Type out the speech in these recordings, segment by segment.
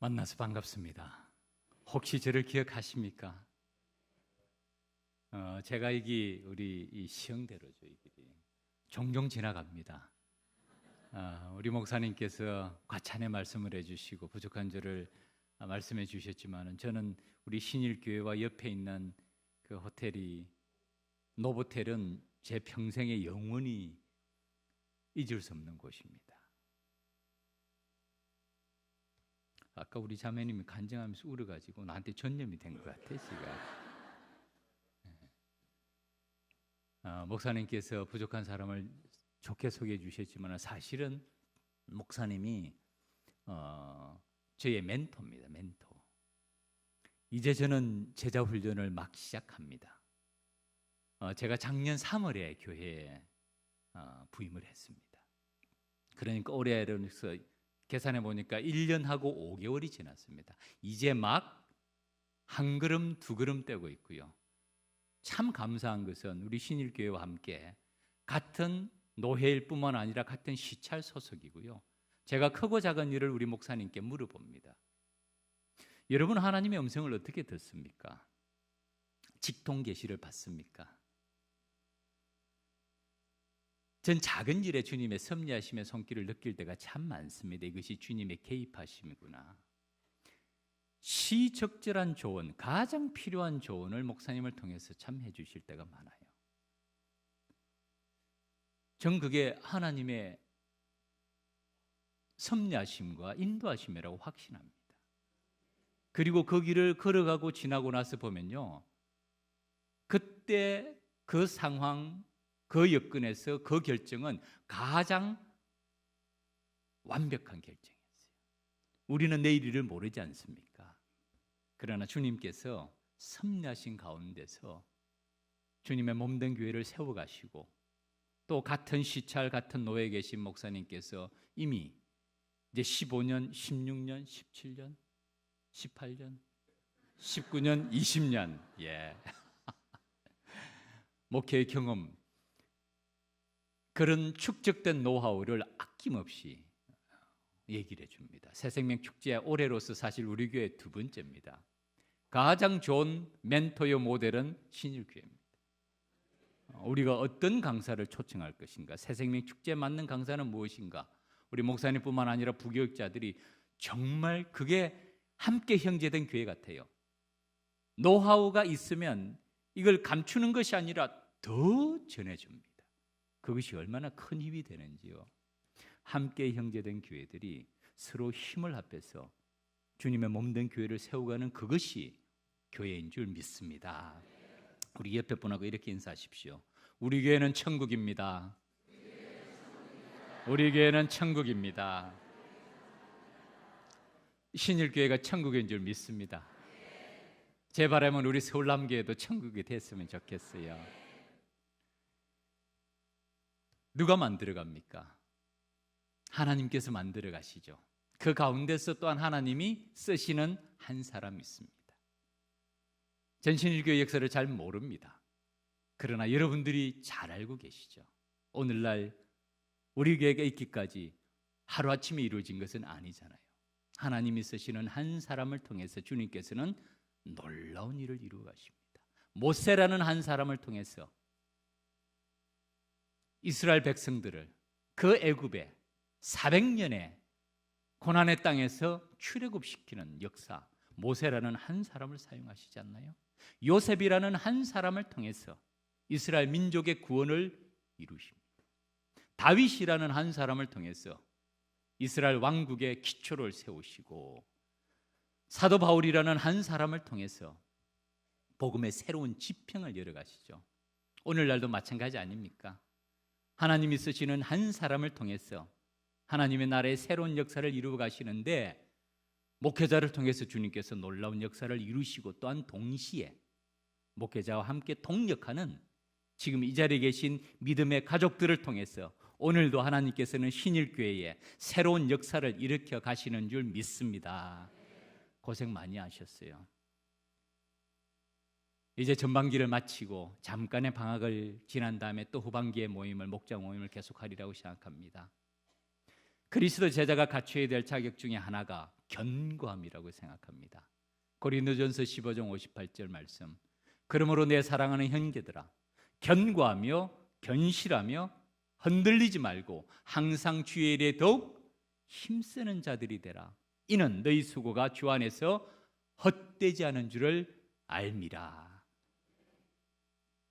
만나서 반갑습니다. 혹시 저를 기억하십니까? 제가 우리 이 시흥대로죠. 이 길이 종종 지나갑니다. 우리 목사님께서 과찬의 말씀을 해주시고 부족한 저를 말씀해 주셨지만 저는 우리 신일교회와 옆에 있는 그 호텔이 노보텔은 제 평생에 영원히 잊을 수 없는 곳입니다. 아까 우리 자매님이 간증하면서 울어가지고 나한테 전염이 된 것 같아 지금. 목사님께서 부족한 사람을 좋게 소개해 주셨지만 사실은 목사님이 저의 멘토입니다. 멘토. 이제 저는 제자 훈련을 막 시작합니다. 제가 작년 3월에 교회에 부임을 했습니다. 그러니까 올해로서 계산해 보니까 1년하고 5개월이 지났습니다. 이제 막 한 걸음 두 걸음 떼고 있고요. 참 감사한 것은 우리 신일교회와 함께 같은 노회일 뿐만 아니라 같은 시찰 소속이고요. 제가 크고 작은 일을 우리 목사님께 물어봅니다. 여러분 하나님의 음성을 어떻게 듣습니까? 직통 계시를 받습니까? 전 작은 일에 주님의 섭리하심의 손길을 느낄 때가 참 많습니다. 이것이 주님의 개입하심이구나. 시적절한 조언, 가장 필요한 조언을 목사님을 통해서 참 해주실 때가 많아요. 전 그게 하나님의 섭리하심과 인도하심이라고 확신합니다. 그리고 그 길을 걸어가고 지나고 나서 보면요, 그때 그 상황, 그 여건에서 그 결정은 가장 완벽한 결정이었어요. 우리는 내일 일을 모르지 않습니까? 그러나 주님께서 섭리하신 가운데서 주님의 몸된 교회를 세워가시고 또 같은 시찰, 같은 노예에 계신 목사님께서 이미 이제 15년, 16년, 17년, 18년, 19년, 20년 목회의 경험, 그런 축적된 노하우를 아낌없이 얘기를 해줍니다. 새생명 축제 올해로서 사실 우리 교회 두 번째입니다. 가장 좋은 멘토요 모델은 신일교회입니다. 우리가 어떤 강사를 초청할 것인가, 새생명 축제에 맞는 강사는 무엇인가, 우리 목사님뿐만 아니라 부교육자들이 정말 그게 함께 형제된 교회 같아요. 노하우가 있으면 이걸 감추는 것이 아니라 더 전해줍니다. 그것이 얼마나 큰 힘이 되는지요. 함께 형제된 교회들이 서로 힘을 합해서 주님의 몸된 교회를 세워가는 그것이 교회인 줄 믿습니다. 우리 옆에 분하고 이렇게 인사하십시오. 우리 교회는 천국입니다. 우리 교회는 천국입니다. 신일교회가 천국인 줄 믿습니다. 제 바람은 우리 서울남교회도 천국이 됐으면 좋겠어요. 누가 만들어 갑니까? 하나님께서 만들어 가시죠. 그 가운데서 또한 하나님이 쓰시는 한 사람이 있습니다. 전 신일교회 역사를 잘 모릅니다. 그러나 여러분들이 잘 알고 계시죠. 오늘날 우리 교회가 있기까지 하루아침에 이루어진 것은 아니잖아요. 하나님이 쓰시는 한 사람을 통해서 주님께서는 놀라운 일을 이루어 가십니다. 모세라는 한 사람을 통해서 이스라엘 백성들을 그 애굽에 400년의 고난의 땅에서 출애굽시키는 역사, 모세라는 한 사람을 사용하시지 않나요? 요셉이라는 한 사람을 통해서 이스라엘 민족의 구원을 이루십니다. 다윗이라는 한 사람을 통해서 이스라엘 왕국의 기초를 세우시고, 사도 바울이라는 한 사람을 통해서 복음의 새로운 지평을 열어가시죠. 오늘날도 마찬가지 아닙니까? 하나님이 쓰시는 한 사람을 통해서 하나님의 나라의 새로운 역사를 이루어 가시는데, 목회자를 통해서 주님께서 놀라운 역사를 이루시고 또한 동시에 목회자와 함께 동력하는 지금 이 자리에 계신 믿음의 가족들을 통해서 오늘도 하나님께서는 신일교회에 새로운 역사를 일으켜 가시는 줄 믿습니다. 고생 많이 하셨어요. 이제 전반기를 마치고 잠깐의 방학을 지난 다음에 또 후반기의 모임을, 목자 모임을 계속하리라고 생각합니다. 그리스도 제자가 갖춰야 될 자격 중에 하나가 견고함이라고 생각합니다. 고린도전서 15장 58절 말씀. 그러므로 내 사랑하는 형제들아, 견고하며 견실하며 흔들리지 말고 항상 주의 일에 더욱 힘쓰는 자들이 되라. 이는 너희 수고가 주 안에서 헛되지 않은 줄을 알미라.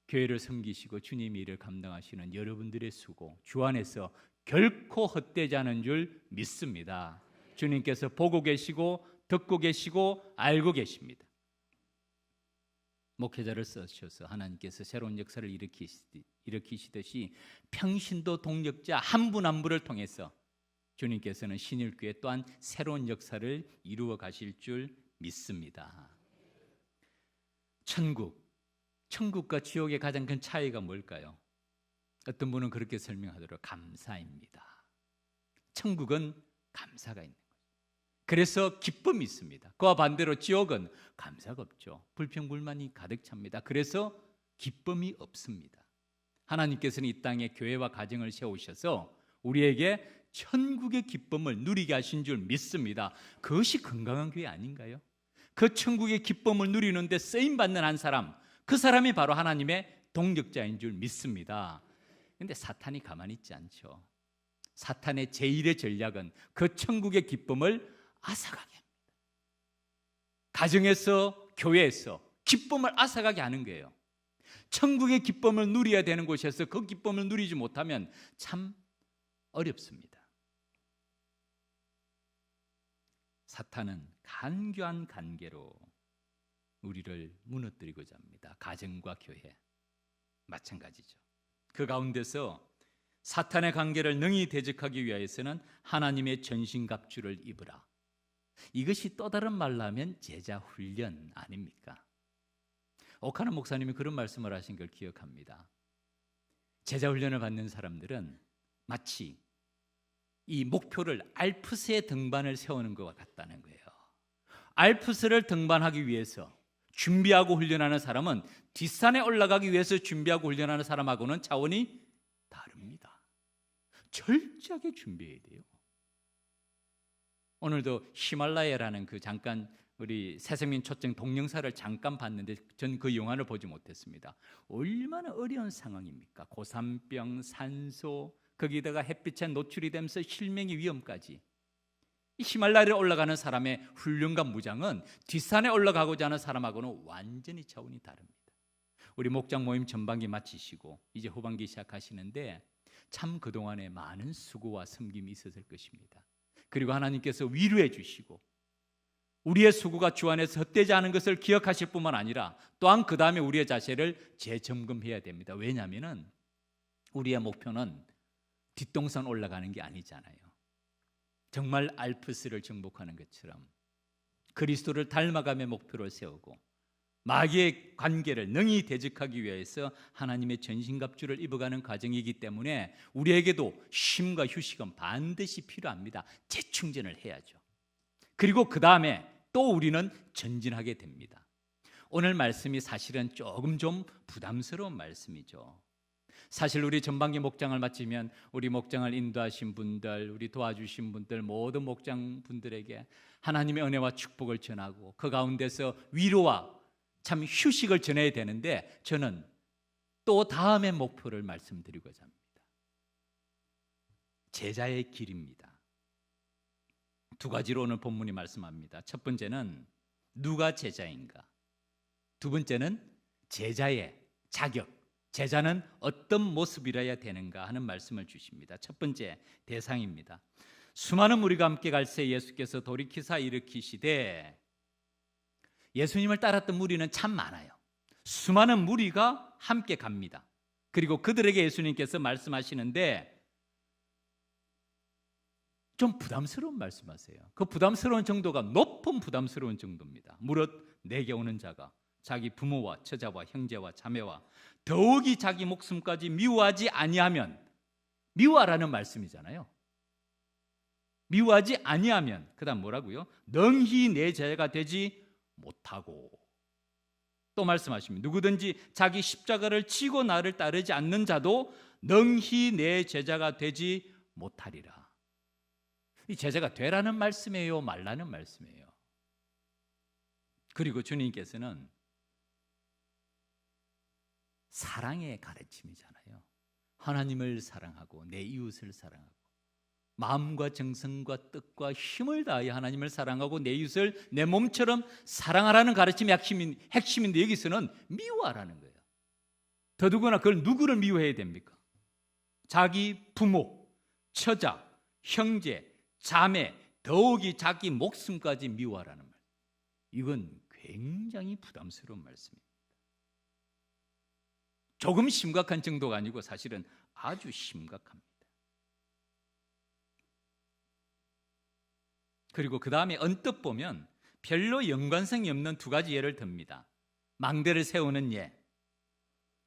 교회를 섬기시고 주님의 일을 감당하시는 여러분들의 수고, 주 안에서 결코 헛되지 않은 줄 믿습니다. 주님께서 보고 계시고 듣고 계시고 알고 계십니다. 목회자를 쓰셔서 하나님께서 새로운 역사를 일으키시듯이 평신도 동력자 한 분 한 분을 통해서 주님께서는 신일교회 또한 새로운 역사를 이루어 가실 줄 믿습니다. 천국과 지옥의 가장 큰 차이가 뭘까요? 어떤 분은 그렇게 설명하도록 감사입니다. 천국은 감사가 있는 거예요. 그래서 기쁨이 있습니다. 그와 반대로 지옥은 감사가 없죠. 불평불만이 가득 찹니다. 그래서 기쁨이 없습니다. 하나님께서는 이 땅에 교회와 가정을 세우셔서 우리에게 천국의 기쁨을 누리게 하신 줄 믿습니다. 그것이 건강한 교회 아닌가요? 그 천국의 기쁨을 누리는데 쓰임받는 한 사람, 그 사람이 바로 하나님의 동력자인 줄 믿습니다. 그런데 사탄이 가만히 있지 않죠. 사탄의 제1의 전략은 그 천국의 기쁨을 앗아가게 합니다. 가정에서, 교회에서 기쁨을 앗아가게 하는 거예요. 천국의 기쁨을 누려야 되는 곳에서 그 기쁨을 누리지 못하면 참 어렵습니다. 사탄은 간교한 관계로 우리를 무너뜨리고자 합니다. 가정과 교회 마찬가지죠. 그 가운데서 사탄의 관계를 능히 대적하기 위해서는 하나님의 전신갑주를 입으라. 이것이 또 다른 말로 하면 제자 훈련 아닙니까? 오카노 목사님이 그런 말씀을 하신 걸 기억합니다. 제자 훈련을 받는 사람들은 마치 이 목표를 알프스의 등반을 세우는 것과 같다는 거예요. 알프스를 등반하기 위해서 준비하고 훈련하는 사람은 뒷산에 올라가기 위해서 준비하고 훈련하는 사람하고는 차원이 다릅니다. 철저하게 준비해야 돼요. 오늘도 히말라야라는 그 잠깐 우리 새생민 초청 동영상을 잠깐 봤는데 전 그 영화를 보지 못했습니다. 얼마나 어려운 상황입니까? 고산병, 산소, 거기다가 햇빛에 노출이 되면서 실명의 위험까지. 이 히말라야를 올라가는 사람의 훈련과 무장은 뒷산에 올라가고자 하는 사람하고는 완전히 차원이 다릅니다. 우리 목장 모임 전반기 마치시고 이제 후반기 시작하시는데 참 그동안에 많은 수고와 섬김이 있었을 것입니다. 그리고 하나님께서 위로해 주시고 우리의 수고가 주 안에서 헛되지 않은 것을 기억하실 뿐만 아니라 또한 그 다음에 우리의 자세를 재점검해야 됩니다. 왜냐하면 우리의 목표는 뒷동산 올라가는 게 아니잖아요. 정말 알프스를 정복하는 것처럼 그리스도를 닮아감의 목표를 세우고 마귀의 관계를 능히 대적하기 위해서 하나님의 전신갑주를 입어가는 과정이기 때문에 우리에게도 쉼과 휴식은 반드시 필요합니다. 재충전을 해야죠. 그리고 그 다음에 또 우리는 전진하게 됩니다. 오늘 말씀이 사실은 조금 좀 부담스러운 말씀이죠. 사실 우리 전반기 목장을 마치면 우리 목장을 인도하신 분들, 우리 도와주신 분들, 모든 목장 분들에게 하나님의 은혜와 축복을 전하고 그 가운데서 위로와 참 휴식을 전해야 되는데 저는 또 다음의 목표를 말씀드리고자 합니다. 제자의 길입니다. 두 가지로 오늘 본문이 말씀합니다. 첫 번째는 누가 제자인가? 두 번째는 제자의 자격, 제자는 어떤 모습이라야 되는가 하는 말씀을 주십니다. 첫 번째 대상입니다. 수많은 무리가 함께 갈 새 예수께서 돌이키사 일으키시되, 예수님을 따랐던 무리는 참 많아요. 수많은 무리가 함께 갑니다. 그리고 그들에게 예수님께서 말씀하시는데 좀 부담스러운 말씀하세요. 그 부담스러운 정도가 높은 부담스러운 정도입니다. 무릇 내게 오는 자가 자기 부모와 처자와 형제와 자매와 더욱이 자기 목숨까지 미워하지 아니하면, 미워하라는 말씀이잖아요. 미워하지 아니하면 그 다음 뭐라고요? 능히 내 제자가 되지 못하고, 또 말씀하십니다. 누구든지 자기 십자가를 지고 나를 따르지 않는 자도 능히 내 제자가 되지 못하리라. 이 제자가 되라는 말씀이에요, 말라는 말씀이에요. 그리고 주님께서는 사랑의 가르침이잖아요. 하나님을 사랑하고 내 이웃을 사랑하고 마음과 정성과 뜻과 힘을 다하여 하나님을 사랑하고 내 이웃을 내 몸처럼 사랑하라는 가르침이 핵심인데 여기서는 미워하라는 거예요. 더더구나 그걸 누구를 미워해야 됩니까? 자기 부모, 처자, 형제, 자매, 더욱이 자기 목숨까지 미워하라는 말. 이건 굉장히 부담스러운 말씀입니다. 조금 심각한 정도가 아니고 사실은 아주 심각합니다. 그리고 그 다음에 언뜻 보면 별로 연관성이 없는 두 가지 예를 듭니다. 망대를 세우는 예.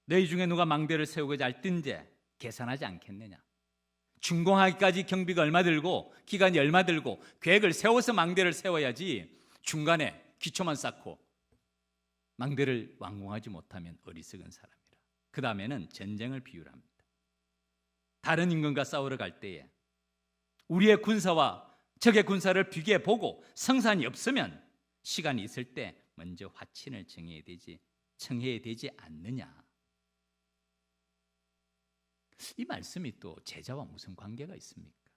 너희 중에 누가 망대를 세우고자 할 뜬제 계산하지 않겠느냐. 준공하기까지 경비가 얼마 들고 기간이 얼마 들고 계획을 세워서 망대를 세워야지 중간에 기초만 쌓고 망대를 완공하지 못하면 어리석은 사람이라. 그 다음에는 전쟁을 비유합니다. 다른 임금과 싸우러 갈 때에 우리의 군사와 적의 군사를 비교해 보고 성산이 없으면 시간이 있을 때 먼저 화친을 청해야 되지 않느냐. 이 말씀이 또 제자와 무슨 관계가 있습니까?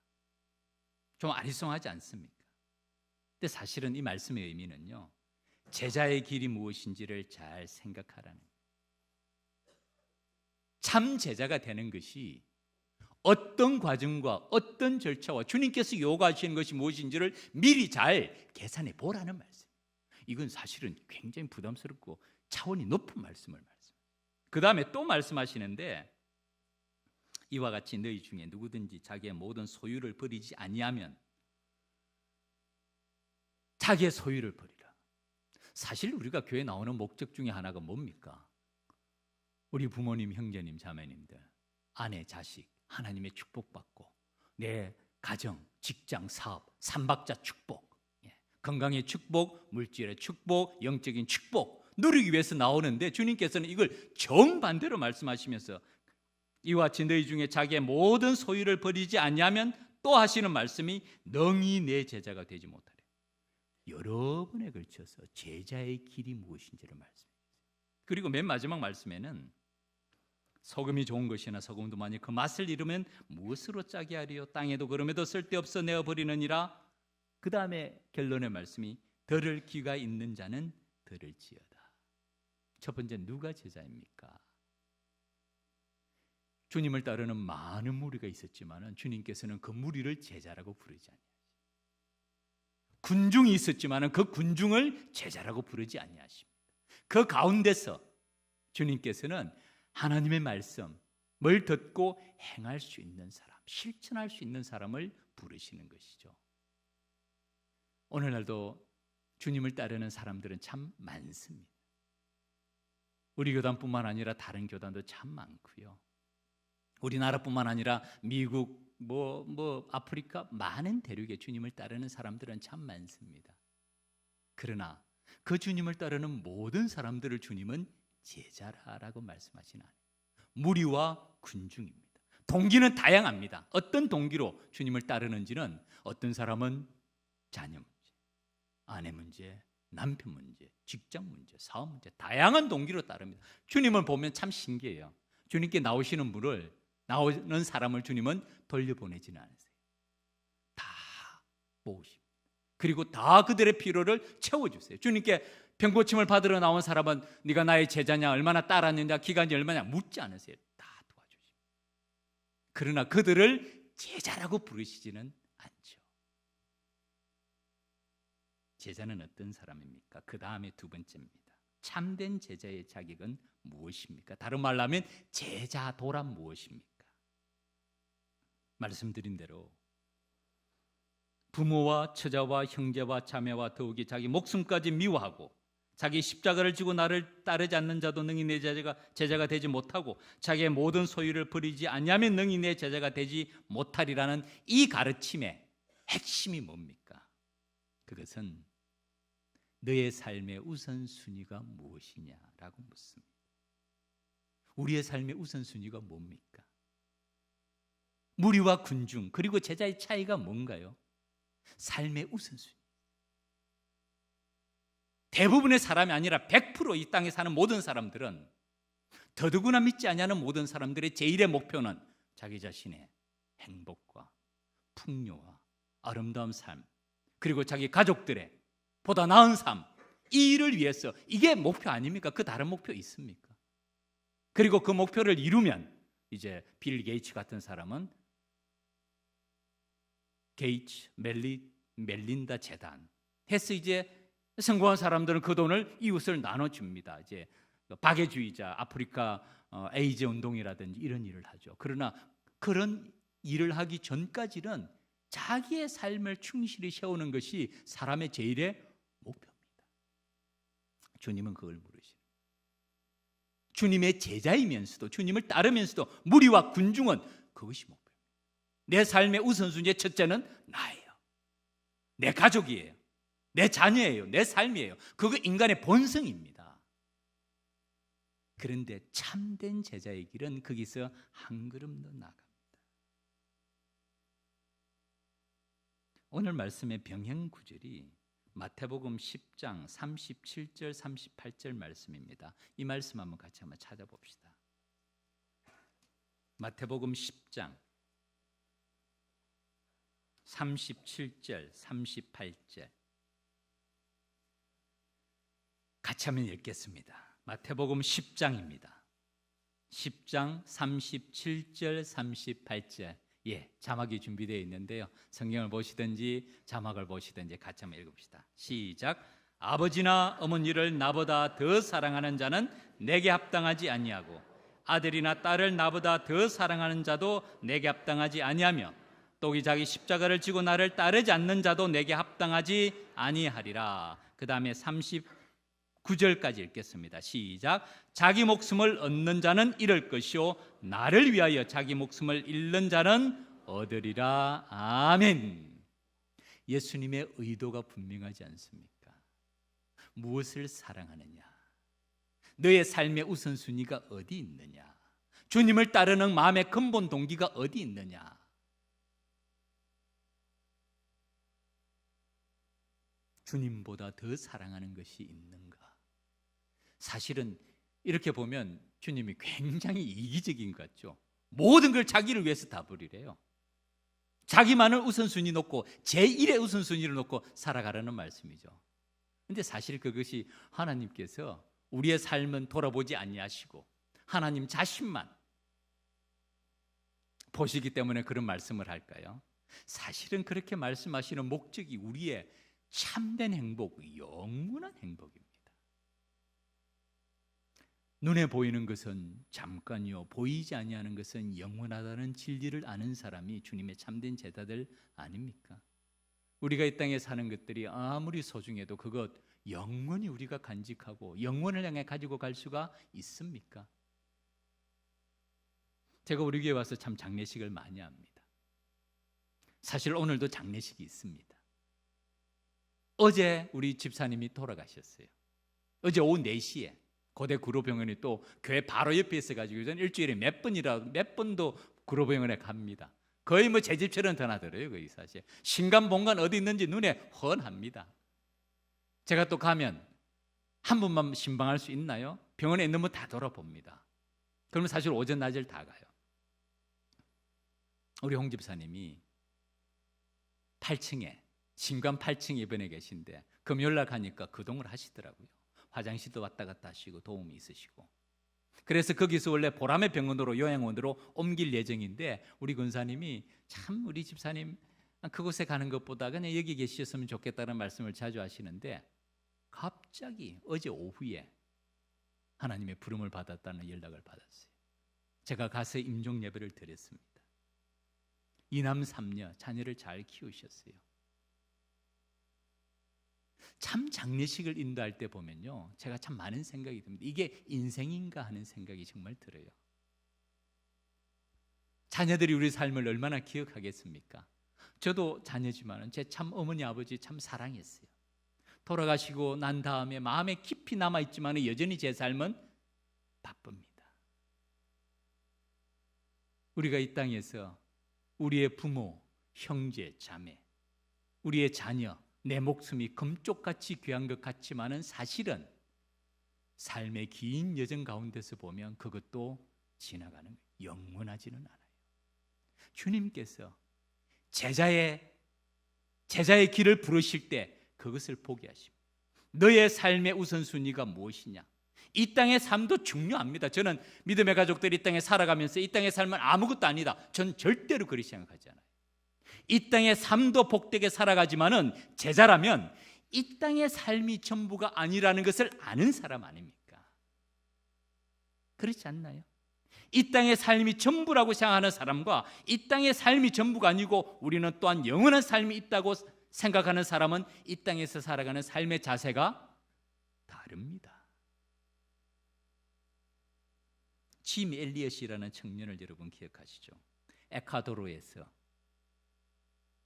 좀 아리송하지 않습니까? 근데 사실은 이 말씀의 의미는요, 제자의 길이 무엇인지를 잘 생각하라는 거예요. 참 제자가 되는 것이 어떤 과정과 어떤 절차와 주님께서 요구하시는 것이 무엇인지를 미리 잘 계산해 보라는 말씀. 이건 사실은 굉장히 부담스럽고 차원이 높은 말씀을 말씀해요. 그 다음에 또 말씀하시는데 이와 같이 너희 중에 누구든지 자기의 모든 소유를 버리지 아니하면 자기의 소유를 버리라. 사실 우리가 교회 나오는 목적 중에 하나가 뭡니까? 우리 부모님, 형제님, 자매님들, 아내, 자식, 하나님의 축복받고 내 가정, 직장, 사업, 삼박자 축복, 건강의 축복, 물질의 축복, 영적인 축복 누리기 위해서 나오는데 주님께서는 이걸 정반대로 말씀하시면서 이와 같이 너희 중에 자기의 모든 소유를 버리지 않냐면 또 하시는 말씀이 능히 내 제자가 되지 못하래. 여러 번에 걸쳐서 제자의 길이 무엇인지를 말씀해요. 그리고 맨 마지막 말씀에는 소금이 좋은 것이나 소금도 만약 그 맛을 잃으면 무엇으로 짜게 하리요? 땅에도 그럼에도 쓸데없어 내어버리느니라. 그 다음에 결론의 말씀이 들을 귀가 있는 자는 들을지어다. 첫 번째, 누가 제자입니까? 주님을 따르는 많은 무리가 있었지만 주님께서는 그 무리를 제자라고 부르지 아니하시고, 군중이 있었지만 그 군중을 제자라고 부르지 아니하십니다. 그 가운데서 주님께서는 하나님의 말씀을 듣고 행할 수 있는 사람, 실천할 수 있는 사람을 부르시는 것이죠. 오늘날도 주님을 따르는 사람들은 참 많습니다. 우리 교단뿐만 아니라 다른 교단도 참 많고요. 우리나라뿐만 아니라 미국, 아프리카 많은 대륙에 주님을 따르는 사람들은 참 많습니다. 그러나 그 주님을 따르는 모든 사람들을 주님은 제자라고 말씀하시는 않아요. 무리와 군중입니다. 동기는 다양합니다. 어떤 동기로 주님을 따르는지는 어떤 사람은 자녀 문제, 아내 문제, 남편 문제, 직장 문제, 사업 문제 다양한 동기로 따릅니다. 주님을 보면 참 신기해요. 주님께 나오는 사람을 주님은 돌려보내지는 않으세요. 다 모으십니다. 그리고 다 그들의 필요를 채워주세요. 주님께 병고침을 받으러 나온 사람은 네가 나의 제자냐, 얼마나 따랐느냐, 기간이 얼마냐 묻지 않으세요. 다 도와주십니다. 그러나 그들을 제자라고 부르시지는 않죠. 제자는 어떤 사람입니까? 그 다음에 두 번째입니다. 참된 제자의 자격은 무엇입니까? 다른 말로 하면 제자도란 무엇입니까? 말씀드린 대로 부모와 처자와 형제와 자매와 더욱이 자기 목숨까지 미워하고 자기 십자가를 지고 나를 따르지 않는 자도 능히 내 제자가 되지 못하고 자기의 모든 소유를 버리지 않냐면 능히 내 제자가 되지 못하리라는 이 가르침의 핵심이 뭡니까? 그것은 너의 삶의 우선순위가 무엇이냐라고 묻습니다. 우리의 삶의 우선순위가 뭡니까? 무리와 군중 그리고 제자의 차이가 뭔가요? 삶의 우선순위. 대부분의 사람이 아니라 100%이 땅에 사는 모든 사람들은, 더더구나 믿지 아니하는 모든 사람들의 제1의 목표는 자기 자신의 행복과 풍요와 아름다운 삶, 그리고 자기 가족들의 보다 나은 삶, 이 일을 위해서, 이게 목표 아닙니까? 그 다른 목표 있습니까? 그리고 그 목표를 이루면 이제 빌 게이츠 같은 사람은 게이츠 멜린다 재단 해서 이제 성공한 사람들은 그 돈을 이웃을 나눠줍니다. 이제 박애주의자, 아프리카 에이즈 운동이라든지 이런 일을 하죠. 그러나 그런 일을 하기 전까지는 자기의 삶을 충실히 세우는 것이 사람의 제일의 목표입니다. 주님은 그걸 물으시는, 주님의 제자이면서도, 주님을 따르면서도 무리와 군중은 그것이 목표입니다. 내 삶의 우선순위의 첫째는 나예요. 내 가족이에요. 내 자녀예요. 내 삶이에요. 그거 인간의 본성입니다. 그런데 참된 제자의 길은 거기서 한 걸음 더 나아갑니다. 오늘 말씀의 병행 구절이 마태복음 10장 37절 38절 말씀입니다. 이 말씀 한번 같이 한번 찾아봅시다. 마태복음 10장 37절 38절 같이 한번 읽겠습니다. 마태복음 10장입니다. 10장 37절 38절. 자막이 준비되어 있는데요. 성경을 보시든지 자막을 보시든지 같이 한번 읽읍시다. 시작. 아버지나 어머니를 나보다 더 사랑하는 자는 내게 합당하지 아니하고 아들이나 딸을 나보다 더 사랑하는 자도 내게 합당하지 아니하며 또 자기 십자가를 지고 나를 따르지 않는 자도 내게 합당하지 아니하리라. 그 다음에 39절까지 읽겠습니다. 시작. 자기 목숨을 얻는 자는 잃을 것이요 나를 위하여 자기 목숨을 잃는 자는 얻으리라. 아멘. 예수님의 의도가 분명하지 않습니까? 무엇을 사랑하느냐, 너의 삶의 우선순위가 어디 있느냐, 주님을 따르는 마음의 근본 동기가 어디 있느냐. 주님보다 더 사랑하는 것이 있는가? 사실은 이렇게 보면 주님이 굉장히 이기적인 것 같죠. 모든 걸 자기를 위해서 다 버리래요. 자기만을 우선순위 놓고 제1의 우선순위를 놓고 살아가라는 말씀이죠. 그런데 사실 그것이 하나님께서 우리의 삶은 돌아보지 아니하시고 하나님 자신만 보시기 때문에 그런 말씀을 할까요? 사실은 그렇게 말씀하시는 목적이 우리의 참된 행복, 영원한 행복입니다. 눈에 보이는 것은 잠깐이요 보이지 아니하는 것은 영원하다는 진리를 아는 사람이 주님의 참된 제자들 아닙니까? 우리가 이 땅에 사는 것들이 아무리 소중해도 그것 영원히 우리가 간직하고 영원을 향해 가지고 갈 수가 있습니까? 제가 우리 교회 와서 참 장례식을 많이 합니다. 사실 오늘도 장례식이 있습니다. 어제 우리 집사님이 돌아가셨어요. 어제 오후 4시에 고대 구로병원이 또 교회 바로 옆에 있어가지고 저는 일주일에 몇 번도 구로병원에 갑니다. 거의 뭐 제 집처럼 드나들어요. 거기 사실 신간 본관 어디 있는지 눈에 훤합니다. 제가 또 가면 한 분만 신방할 수 있나요? 병원에 있는 분 다 돌아봅니다. 그러면 사실 오전 낮을 다 가요. 우리 홍 집사님이 8층에 신관 8층 입원해 계신데 금요일 날 가니까 거동을 하시더라고요. 화장실도 왔다 갔다 하시고 도움이 있으시고. 그래서 거기서 원래 보람의 병원으로 요양원으로 옮길 예정인데 우리 권사님이 참 우리 집사님 그곳에 가는 것보다 그냥 여기 계셨으면 좋겠다는 말씀을 자주 하시는데 갑자기 어제 오후에 하나님의 부름을 받았다는 연락을 받았어요. 제가 가서 임종 예배를 드렸습니다. 이남 삼녀 자녀를 잘 키우셨어요. 참 장례식을 인도할 때 보면요, 제가 참 많은 생각이 듭니다. 이게 인생인가 하는 생각이 정말 들어요. 자녀들이 우리 삶을 얼마나 기억하겠습니까? 저도 자녀지만 제 참 어머니 아버지 참 사랑했어요. 돌아가시고 난 다음에 마음에 깊이 남아있지만 여전히 제 삶은 바쁩니다. 우리가 이 땅에서 우리의 부모, 형제, 자매 우리의 자녀, 내 목숨이 금쪽같이 귀한 것 같지만은 사실은 삶의 긴 여정 가운데서 보면 그것도 지나가는 거예요. 영원하지는 않아요. 주님께서 제자의 길을 부르실 때 그것을 포기하십니다. 너의 삶의 우선순위가 무엇이냐? 이 땅의 삶도 중요합니다. 저는 믿음의 가족들이 이 땅에 살아가면서 이 땅의 삶은 아무것도 아니다, 전 절대로 그렇게 생각하지 않아요. 이 땅의 삶도 복되게 살아가지만은 제자라면 이 땅의 삶이 전부가 아니라는 것을 아는 사람 아닙니까? 그렇지 않나요? 이 땅의 삶이 전부라고 생각하는 사람과 이 땅의 삶이 전부가 아니고 우리는 또한 영원한 삶이 있다고 생각하는 사람은 이 땅에서 살아가는 삶의 자세가 다릅니다. 짐 엘리엇이라는 청년을 여러분 기억하시죠? 에콰도르에서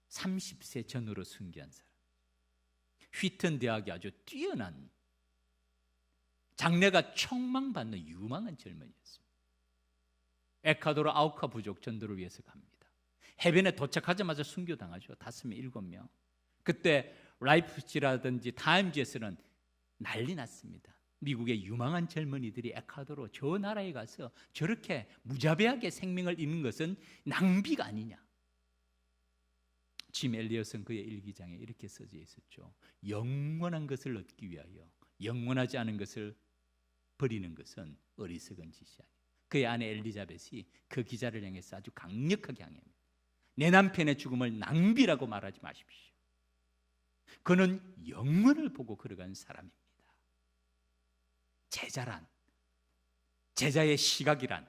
30세 전후로 순교한 사람. 휘튼 대학이 아주 뛰어난, 장래가 촉망받는 유망한 젊은이였습니다. 에콰도르 아우카 부족 전도를 위해서 갑니다. 해변에 도착하자마자 순교당하죠. 5명, 7명. 그때 라이프지라든지 타임지에서는 난리 났습니다. 미국의 유망한 젊은이들이 에콰도르 저 나라에 가서 저렇게 무자비하게 생명을 잃는 것은 낭비가 아니냐. 짐 엘리엇은 그의 일기장에 이렇게 써져 있었죠. 영원한 것을 얻기 위하여 영원하지 않은 것을 버리는 것은 어리석은 짓이 아니야. 그의 아내 엘리자벳이 그 기자를 향해서 아주 강력하게 항의합니다. 내 남편의 죽음을 낭비라고 말하지 마십시오. 그는 영원을 보고 걸어간 사람입니다. 제자란, 제자의 시각이란,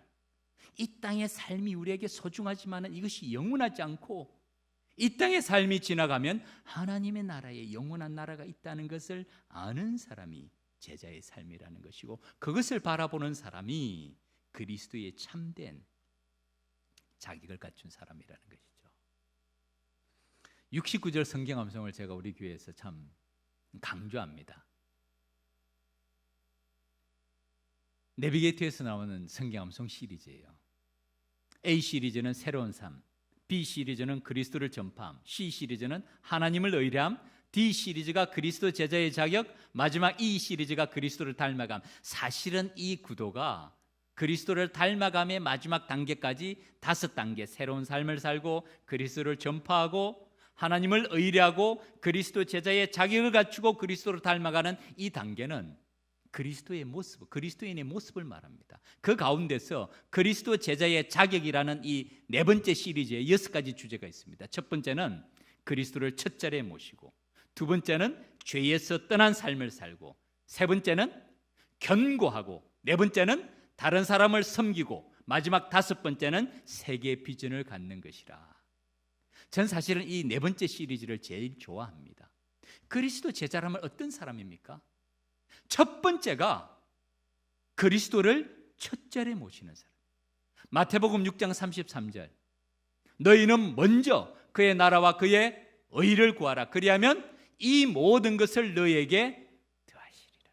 이 땅의 삶이 우리에게 소중하지만 이것이 영원하지 않고 이 땅의 삶이 지나가면 하나님의 나라에 영원한 나라가 있다는 것을 아는 사람이 제자의 삶이라는 것이고, 그것을 바라보는 사람이 그리스도의 참된 자격을 갖춘 사람이라는 것이죠. 69절 성경 암송을 제가 우리 교회에서 참 강조합니다. 내비게이터에서 나오는 성경 암송 시리즈예요. A 시리즈는 새로운 삶, B 시리즈는 그리스도를 전파함, C 시리즈는 하나님을 의뢰함, D 시리즈가 그리스도 제자의 자격, 마지막 E 시리즈가 그리스도를 닮아감. 사실은 이 구도가 그리스도를 닮아감의 마지막 단계까지 5단계, 새로운 삶을 살고 그리스도를 전파하고 하나님을 의뢰하고 그리스도 제자의 자격을 갖추고 그리스도를 닮아가는 이 단계는 그리스도의 모습, 그리스도인의 모습을 말합니다. 그 가운데서 그리스도 제자의 자격이라는 이 4번째 시리즈에 6가지 주제가 있습니다. 첫 번째는 그리스도를 첫 자리에 모시고, 두 번째는 죄에서 떠난 삶을 살고, 세 번째는 견고하고, 네 번째는 다른 사람을 섬기고, 마지막 5번째는 세계의 비전을 갖는 것이라. 전 사실은 이 4번째 시리즈를 제일 좋아합니다. 그리스도 제자라면 어떤 사람입니까? 첫 번째가 그리스도를 첫 자리에 모시는 사람. 마태복음 6장 33절, 너희는 먼저 그의 나라와 그의 의를 구하라. 그리하면 이 모든 것을 너희에게 더하시리라.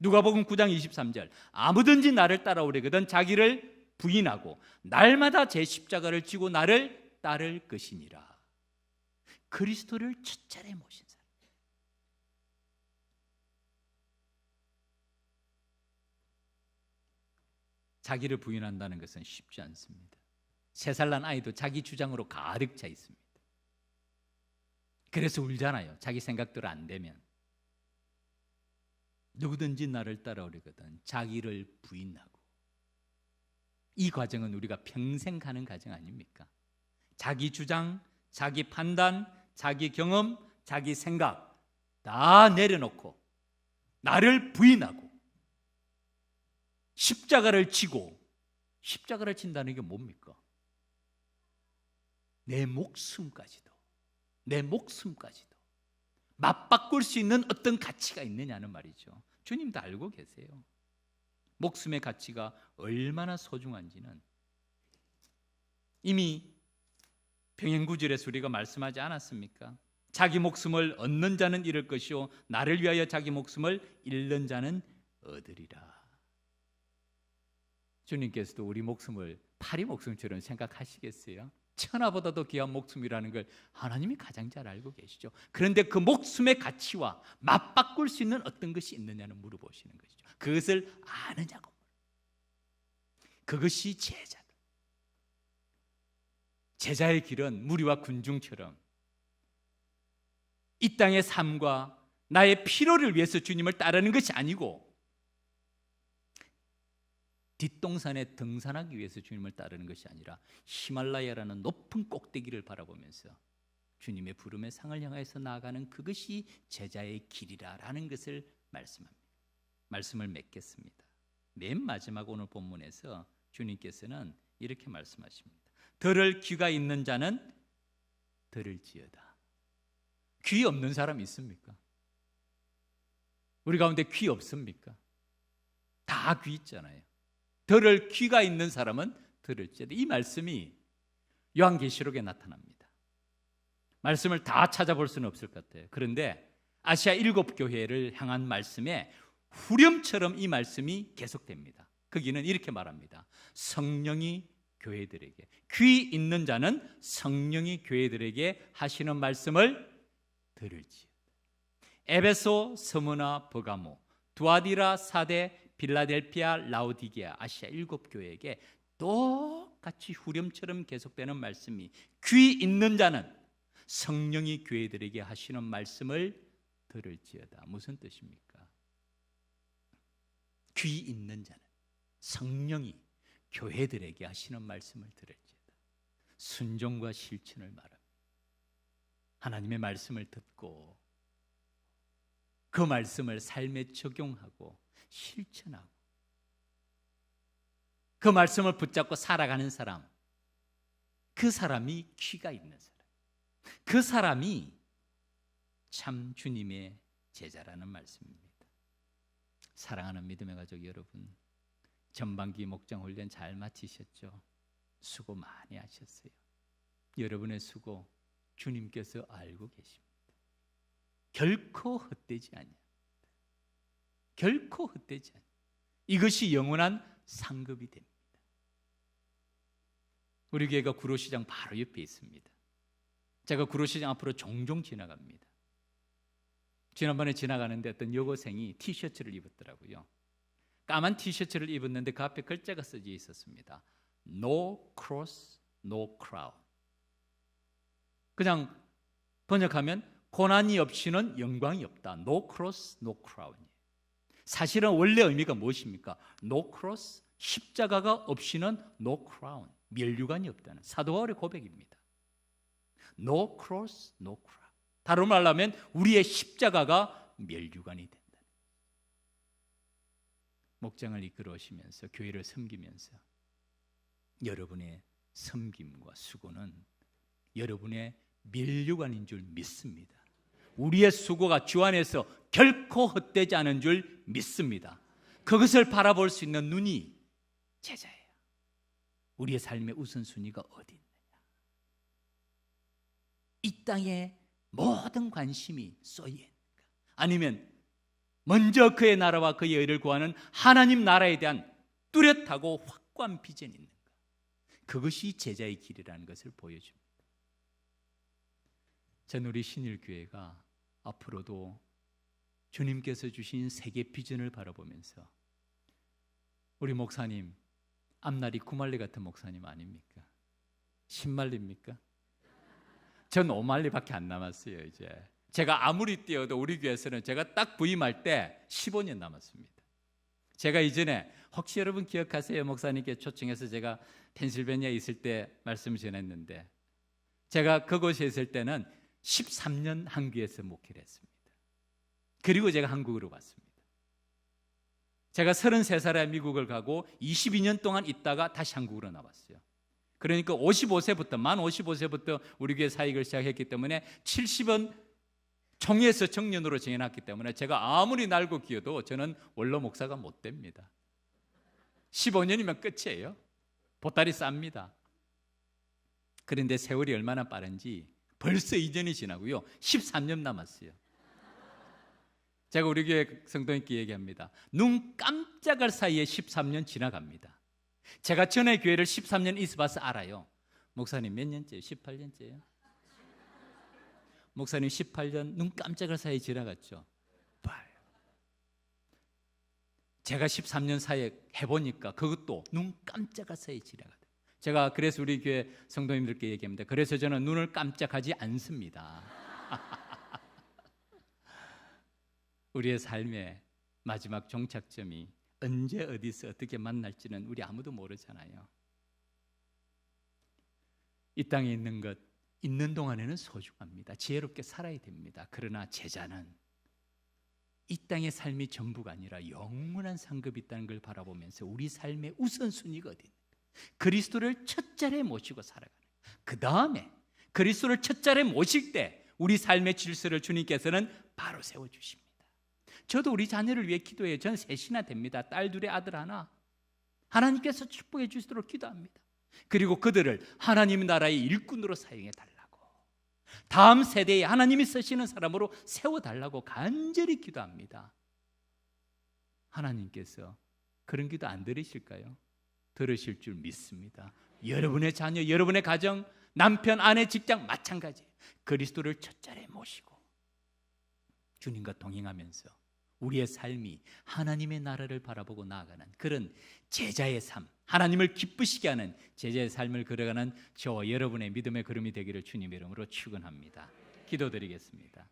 누가복음 9장 23절, 아무든지 나를 따라오려거든 자기를 부인하고 날마다 제 십자가를 지고 나를 따를 것이니라. 그리스도를 첫 자리에 모신 사람. 자기를 부인한다는 것은 쉽지 않습니다. 3살 난 아이도 자기 주장으로 가득 차 있습니다. 그래서 울잖아요. 자기 생각대로 안 되면. 누구든지 나를 따라오려거든 자기를 부인하고. 이 과정은 우리가 평생 가는 과정 아닙니까? 자기 주장, 자기 판단, 자기 경험, 자기 생각 다 내려놓고 나를 부인하고 십자가를 지고. 십자가를 진다는 게 뭡니까? 내 목숨까지도 맞바꿀 수 있는 어떤 가치가 있느냐는 말이죠. 주님도 알고 계세요. 목숨의 가치가 얼마나 소중한지는 이미 병행구절에서 우리가 말씀하지 않았습니까? 자기 목숨을 얻는 자는 잃을 것이요 나를 위하여 자기 목숨을 잃는 자는 얻으리라. 주님께서도 우리 목숨을 파리 목숨처럼 생각하시겠어요? 천하보다도 귀한 목숨이라는 걸 하나님이 가장 잘 알고 계시죠. 그런데 그 목숨의 가치와 맞바꿀 수 있는 어떤 것이 있느냐는 물어보시는 것이죠. 그것을 아느냐고. 그것이 제자다. 제자의 길은 무리와 군중처럼 이 땅의 삶과 나의 필요를 위해서 주님을 따르는 것이 아니고 뒷동산에 등산하기 위해서 주님을 따르는 것이 아니라 히말라야라는 높은 꼭대기를 바라보면서 주님의 부름의 상을 향해서 나아가는 그것이 제자의 길이라는 것을 말씀합니다. 말씀을 맺겠습니다. 맨 마지막 오늘 본문에서 주님께서는 이렇게 말씀하십니다. 들을 귀가 있는 자는 들을지어다. 귀 없는 사람 있습니까? 우리 가운데 귀 없습니까? 다 귀 있잖아요. 들을 귀가 있는 사람은 들을지어다. 이 말씀이 요한계시록에 나타납니다. 말씀을 다 찾아볼 수는 없을 것 같아요. 그런데 아시아 7교회를 향한 말씀에 후렴처럼 이 말씀이 계속됩니다. 거기는 이렇게 말합니다. 성령이 교회들에게, 귀 있는 자는 성령이 교회들에게 하시는 말씀을 들을지어다. 에베소, 스무나, 버가모, 두아디라, 사데, 빌라델피아, 라오디게아, 아시아 7교회에게 똑같이 후렴처럼 계속되는 말씀이 귀 있는 자는 성령이 교회들에게 하시는 말씀을 들을지어다. 무슨 뜻입니까? 귀 있는 자는 성령이 교회들에게 하시는 말씀을 들을지어다. 순종과 실천을 말합니다. 하나님의 말씀을 듣고 그 말씀을 삶에 적용하고 실천하고 그 말씀을 붙잡고 살아가는 사람, 그 사람이 귀가 있는 사람, 그 사람이 참 주님의 제자라는 말씀입니다. 사랑하는 믿음의 가족 여러분, 전반기 목장 훈련 잘 마치셨죠? 수고 많이 하셨어요. 여러분의 수고 주님께서 알고 계십니다. 결코 헛되지 않아요. 결코 헛되지 않아요. 이것이 영원한 상급이 됩니다. 우리 교회가 구로시장 바로 옆에 있습니다. 제가 구로시장 앞으로 종종 지나갑니다. 지난번에 지나가는데 어떤 여고생이 티셔츠를 입었더라고요. 까만 티셔츠를 입었는데 그 앞에 글자가 써져 있었습니다. No cross, no crown. 그냥 번역하면 고난이 없이는 영광이 없다. No cross, no crown. 사실은 원래 의미가 무엇입니까? No cross, 십자가가 없이는 no crown, 면류관이 없다는 사도 바울의 고백입니다. No cross, no crown. 다른 말로 하면 우리의 십자가가 면류관이 된다. 목장을 이끌어 오시면서 교회를 섬기면서 여러분의 섬김과 수고는 여러분의 면류관인 줄 믿습니다. 우리의 수고가 주 안에서 결코 헛되지 않은 줄 믿습니다. 그것을 바라볼 수 있는 눈이 제자예요. 우리의 삶의 우선순위가 어디 있느냐? 이 땅에 모든 관심이 쏘여 있는가? 아니면 먼저 그의 나라와 그의 의를 구하는 하나님 나라에 대한 뚜렷하고 확고한 비전이 있는가? 그것이 제자의 길이라는 것을 보여줍니다. 전 우리 신일교회가 앞으로도 주님께서 주신 세계 비전을 바라보면서 우리 목사님 앞날이 9만리 같은 목사님 아닙니까? 10만리입니까? 전 5만리밖에 안 남았어요. 이제 제가 아무리 뛰어도 우리 교회에서는 제가 딱 부임할 때 15년 남았습니다. 제가 이전에 혹시 여러분 기억하세요? 목사님께 초청해서 제가 펜실베니아에 있을 때 말씀을 전했는데 제가 그곳에 있을 때는 13년 한국에서 목회를 했습니다. 그리고 제가 한국으로 왔습니다. 제가 33살에 미국을 가고 22년 동안 있다가 다시 한국으로 나왔어요. 그러니까 55세부터 만 55세부터 우리 교회 사역을 시작했기 때문에 70은 총회에서 청년으로 정해놨기 때문에 제가 아무리 날고 기어도 저는 원로 목사가 못 됩니다. 15년이면 끝이에요. 보따리 쌉니다. 그런데 세월이 얼마나 빠른지 벌써 2년이 지나고요. 13년 남았어요. 제가 우리 교회 성도님께 얘기합니다. 눈 깜짝할 사이에 13년 지나갑니다. 제가 전에 교회를 13년 있어봐서 알아요. 목사님 몇 년째예요? 18년째예요? 목사님 18년 눈 깜짝할 사이 지나갔죠. 제가 13년 사이에 해보니까 그것도 눈 깜짝할 사이 지나가요. 제가 그래서 우리 교회 성도님들께 얘기합니다. 그래서 저는 눈을 깜짝하지 않습니다. 우리의 삶의 마지막 종착점이 언제 어디서 어떻게 만날지는 우리 아무도 모르잖아요. 이 땅에 있는 것 있는 동안에는 소중합니다. 지혜롭게 살아야 됩니다. 그러나 제자는 이 땅의 삶이 전부가 아니라 영원한 상급이 있다는 걸 바라보면서 우리 삶의 우선순위가 어디입니까? 그리스도를 첫 자리에 모시고 살아가는, 그 다음에 그리스도를 첫 자리에 모실 때 우리 삶의 질서를 주님께서는 바로 세워주십니다. 저도 우리 자녀를 위해 기도해요. 전 셋이나 됩니다. 딸 둘에 아들 하나. 하나님께서 축복해 주시도록 기도합니다. 그리고 그들을 하나님 나라의 일꾼으로 사용해 달라고, 다음 세대에 하나님이 쓰시는 사람으로 세워달라고 간절히 기도합니다. 하나님께서 그런 기도 안 들으실까요? 들으실 줄 믿습니다. 여러분의 자녀, 여러분의 가정, 남편, 아내, 직장 마찬가지 그리스도를 첫 자리에 모시고 주님과 동행하면서 우리의 삶이 하나님의 나라를 바라보고 나아가는 그런 제자의 삶, 하나님을 기쁘시게 하는 제자의 삶을 걸어가는 저와 여러분의 믿음의 걸음이 되기를 주님의 이름으로 축원합니다. 기도드리겠습니다.